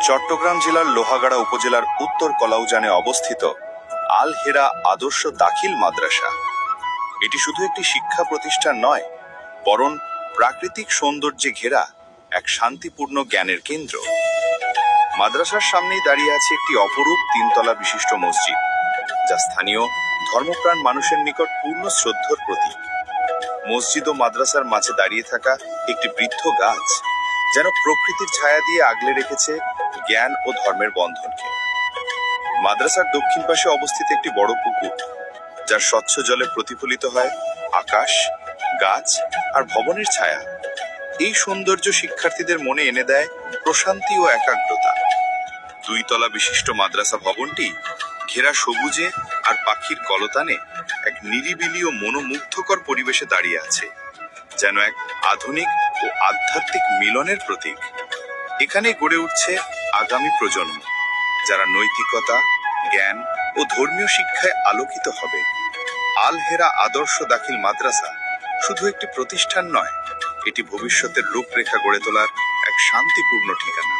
চট্টগ্রাম জেলার লোহাগাড়া উপজেলার উত্তর কলাউজানে অবস্থিত আল হেরা আদর্শ দাখিল মাদ্রাসা। এটি শুধু একটি শিক্ষা প্রতিষ্ঠান নয়, বরং প্রাকৃতিক সৌন্দর্যে ঘেরা এক শান্তিপূর্ণ জ্ঞানের কেন্দ্র। মাদ্রাসার সামনেই দাঁড়িয়ে আছে একটি অপরূপ 3 তলা বিশিষ্ট মসজিদ, যা স্থানীয় ধর্মপ্রাণ মানুষের নিকট পূর্ণ শ্রদ্ধার প্রতীক। মসজিদ ও মাদ্রাসার মাঝে দাঁড়িয়ে থাকা একটি বৃদ্ধ গাছ যেন প্রকৃতির ছায়া দিয়ে আগলে রেখেছে জ্ঞান ও ধর্মের বন্ধনকে। মাদ্রাসার দক্ষিণ পাশে অবস্থিত একটি বড় পুকুর, যার স্বচ্ছ জলে প্রতিফলিত হয় আকাশ, গাছ আর ভবনের ছায়া। এই সৌন্দর্য শিক্ষার্থীদের মনে এনে দেয় প্রশান্তি ও একাগ্রতা। 2 তলা বিশিষ্ট মাদ্রাসা ভবনটি ঘেরা সবুজে আর পাখির কলতানে এক নিরিবিলি ও মনোমুগ্ধকর পরিবেশে দাঁড়িয়ে আছে, যেন এক আধুনিক ও আধ্যাত্মিক মিলনের প্রতীক। এখানে গড়ে উঠছে আগামী প্রজন্ম, যারা নৈতিকতা, জ্ঞান ও ধর্মীয় শিক্ষায় আলোকিত হবে। আল হেরা আদর্শ দাখিল মাদ্রাসা শুধু একটি প্রতিষ্ঠান নয়, এটি ভবিষ্যতের রূপরেখা গড়ে তোলার এক শান্তিপূর্ণ ঠিকানা।